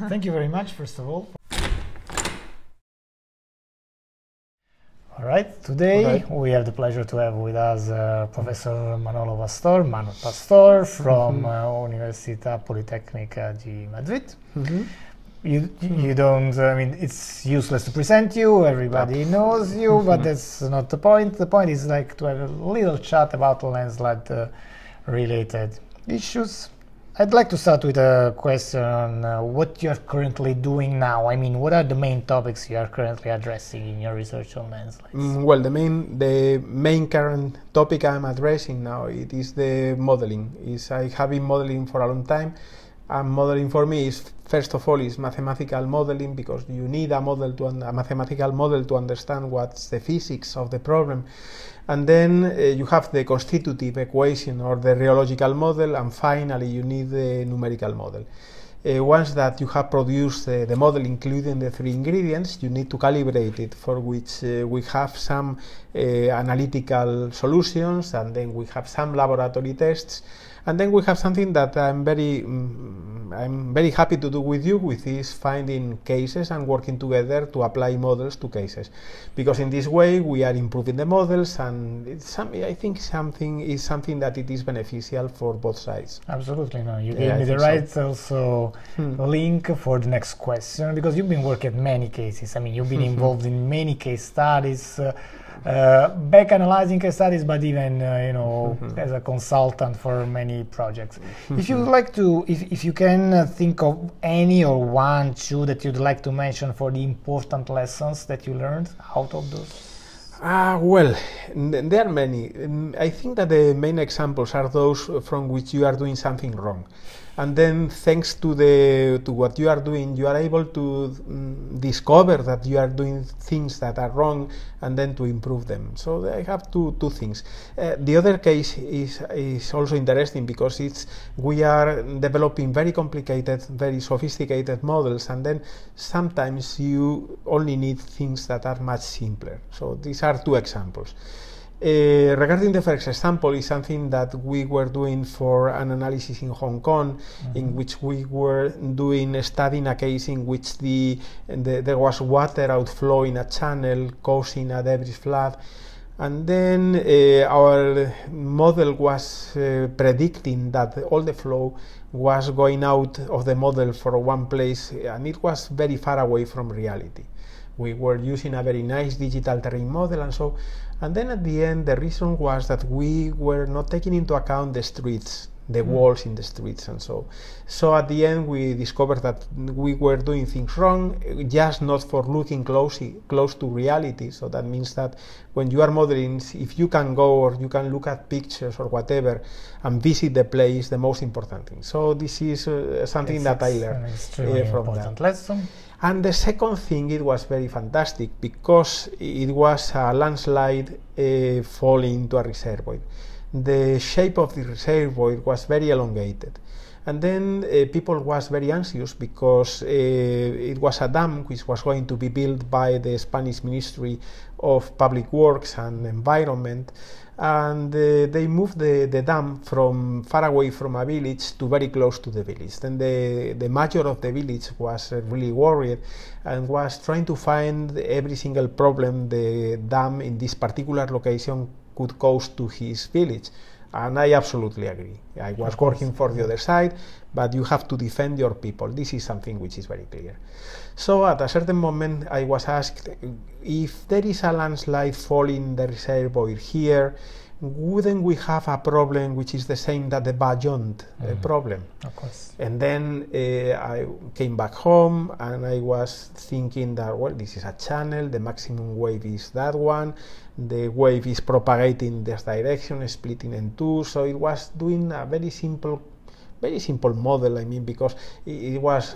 Thank you very much, first of all. All right, today we have the pleasure to have with us Professor Manuel Pastor from Universidad Politécnica de Madrid. You don't, I mean, it's useless to present you, everybody knows you, but that's not the point. The point is like to have a little chat about landslide related issues. I'd like to start with a question on what you're currently doing now. I mean, what are the main topics you are currently addressing in your research on landslides? Well, the main current topic I'm addressing now, it is the modeling. I have been modeling for a long time. And modeling for me is, first of all, is mathematical modeling, because you need a mathematical model to understand what's the physics of the problem. And then you have the constitutive equation or the rheological model, and finally you need the numerical model. Once that you have produced the model, including the three ingredients, you need to calibrate it, for which we have some analytical solutions, and then we have some laboratory tests. And then we have something that I'm very happy to do with you, with is finding cases and working together to apply models to cases, because in this way we are improving the models, and I think something that it is beneficial for both sides. Absolutely, no. You gave me the right also link for the next question, because you've been working at many cases. I mean, you've been involved in many case studies. Back analyzing case studies, but even you know, as a consultant for many projects. If you would like to, if you can think of any or one, two that you'd like to mention for the important lessons that you learned out of those. Well, there are many. I think that the main examples are those from which you are doing something wrong. And then, thanks to what you are doing, you are able to discover that you are doing things that are wrong, and then to improve them. So I have two things. The other case is also interesting, because we are developing very complicated, very sophisticated models, and then sometimes you only need things that are much simpler. So these are two examples. Regarding the first example, is something that we were doing for an analysis in Hong Kong, in which we were studying a case in which there was water outflow in a channel causing a debris flood, and then our model was predicting that all the flow was going out of the model for one place, and it was very far away from reality. We were using a very nice digital terrain model, and then at the end the reason was that we were not taking into account the streets, the walls in the streets, and so at the end we discovered that we were doing things wrong, just not for looking close to reality. So that means that when you are modeling, if you can go or you can look at pictures or whatever and visit the place, the most important thing. So this is something that I learned from that lesson. And the second thing, it was very fantastic, because it was a landslide falling into a reservoir. The shape of the reservoir was very elongated, and then people was very anxious, because it was a dam which was going to be built by the Spanish Ministry of Public Works and Environment, and they moved the dam from far away from a village to very close to the village. Then the mayor of the village was really worried and was trying to find every single problem the dam in this particular location could cause to his village. And I absolutely agree. I was working for the other side, but you have to defend your people. This is something which is very clear. So at a certain moment I was asked, if there is a landslide falling the reservoir here, wouldn't we have a problem which is the same that the Vajont problem? Of course. And then I came back home, and I was thinking that, well, this is a channel, the maximum wave is that one, the wave is propagating this direction, splitting in two, so it was doing a very simple model, I mean, because it was...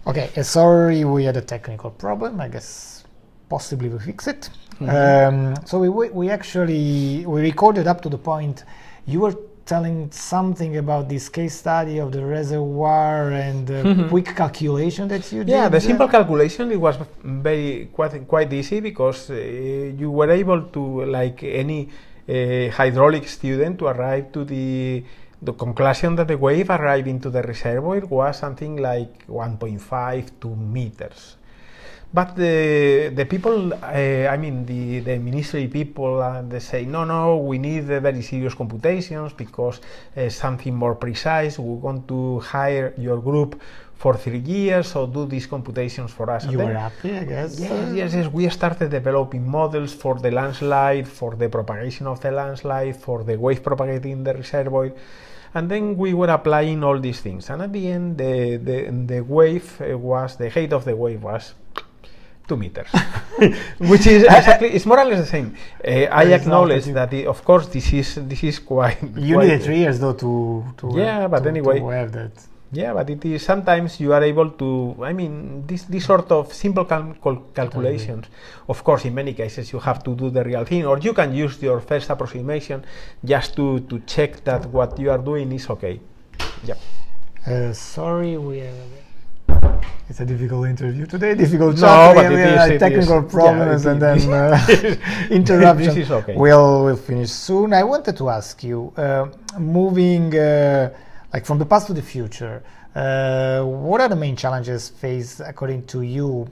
Okay, sorry, we had a technical problem, I guess possibly we fix it. So we actually recorded up to the point you were telling something about this case study of the reservoir and the quick calculation that you did. Yeah, the simple calculation, it was quite easy, because you were able to, like any hydraulic student, to arrive to the the conclusion that the wave arriving to the reservoir was something like 1.5 2 meters. But the people, I mean the ministry people, they say no, we need very serious computations because something more precise. We want to hire your group for 3 years, so do these computations for us. You were happy, I guess. Yes. We started developing models for the landslide, for the propagation of the landslide, for the wave propagating the reservoir. And then we were applying all these things. And at the end, the wave was, the height of the wave was 2 meters, which is exactly, it's more or less the same. I acknowledge that, of course, this is quite. You needed 3 years though to anyway, to have that. Yeah, but it is sometimes you are able to. I mean, this sort of simple calculations. Of course, in many cases you have to do the real thing, or you can use your first approximation just to check that what you are doing is okay. Yeah. Sorry, it's a difficult interview today, difficult chat. No, but it is technical problems and then interruptions. This is okay. We'll finish soon. I wanted to ask you, moving like from the past to the future, what are the main challenges faced, according to you,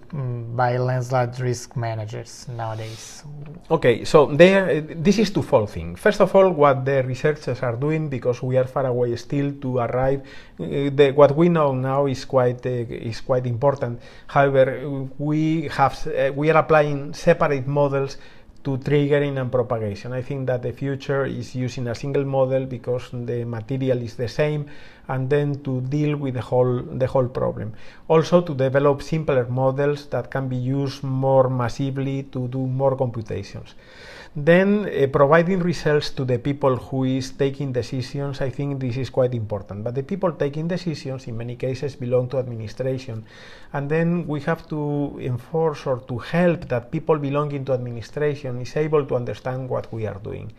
by landslide risk managers nowadays? Okay, so this is twofold thing. First of all, what the researchers are doing, because we are far away still to arrive, what we know now is quite important. However, we are applying separate models to triggering and propagation. I think that the future is using a single model because the material is the same, and then to deal with the whole problem. Also to develop simpler models that can be used more massively to do more computations. Then providing results to the people who is taking decisions, I think this is quite important. But the people taking decisions in many cases belong to administration. And then we have to enforce or to help that people belonging to administration is able to understand what we are doing.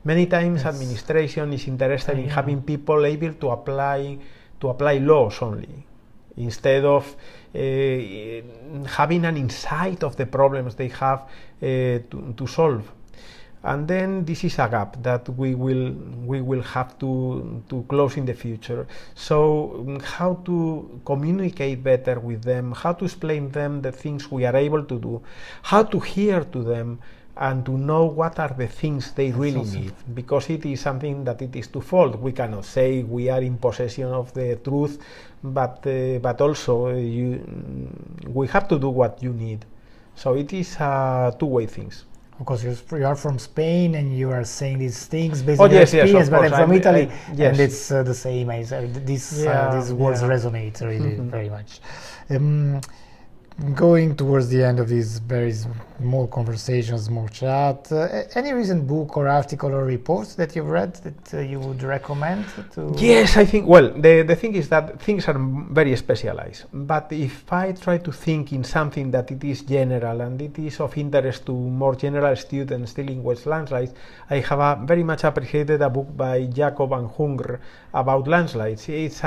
Many times administration is interested in having people able to apply laws only, instead of having an insight of the problems they have to solve. And then this is a gap that we will have to close in the future. So how to communicate better with them, how to explain them the things we are able to do, how to hear to them, and to know what are the things they really need, because it is something that it is twofold. We cannot say we are in possession of the truth, but also we have to do what you need. So it is two-way things. Of course, you are from Spain and you are saying these things based on your experience, but I'm from Italy, and it's the same. These words resonate really very much. Going towards the end of this very small conversation, small chat, any recent book or article or reports that you've read that you would recommend? Yes, I think, well, the thing is that things are very specialized, but if I try to think in something that it is general and it is of interest to more general students dealing with landslides, I have very much appreciated a book by Jacob and Hunger about landslides. It's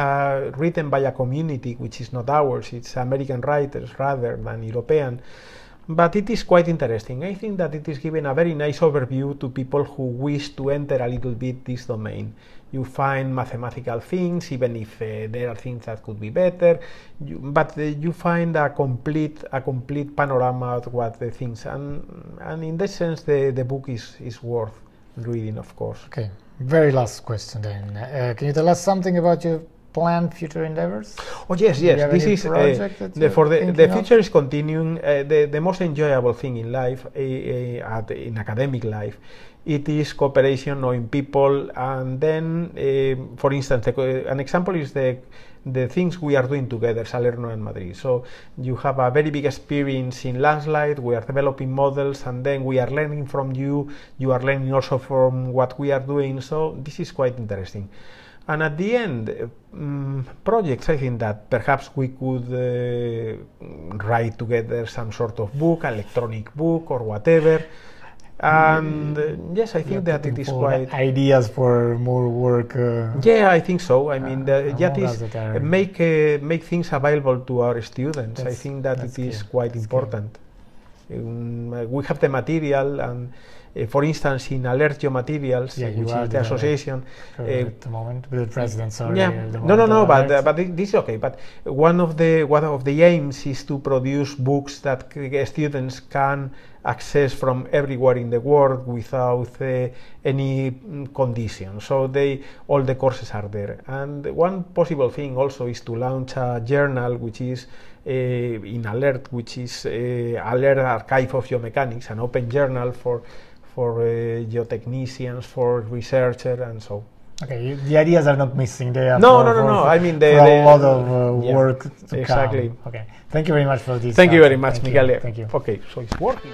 written by a community which is not ours, it's American writers rather than European, but it is quite interesting. I think that it is giving a very nice overview to people who wish to enter a little bit this domain. You find mathematical things, even if there are things that could be better, but you find a complete panorama of what the things, and in that sense the book is worth reading, of course. Okay, very last question then. Can you tell us something about your planned future endeavors? Oh yes. This is the future is continuing. The most enjoyable thing in life, in academic life, it is cooperation, knowing people, and then, for instance, an example is the things we are doing together, Salerno and Madrid. So you have a very big experience in landslide. We are developing models, and then we are learning from you. You are learning also from what we are doing. So this is quite interesting. And at the end, projects, I think that perhaps we could write together some sort of book, electronic book or whatever. And yes, I think that it is quite... Ideas for more work? Yeah, I think so. I mean, make things available to our students. I think that it is quite important. We have the material, and For instance, in Alert Geomaterials, which is the association. At the moment, with the president, sorry. Yeah. No, but this is okay. But one of the aims is to produce books that students can access from everywhere in the world without any condition. So all the courses are there. And one possible thing also is to launch a journal which is in Alert, which is Alert Archive of Geomechanics, an open journal for geotechnicians, for researchers, and so. Okay, the ideas are not missing. They are no. I mean, a lot of work to exactly. come. Okay, thank you very much for this. Thank you very much, Michele. Thank you. Okay, so it's working.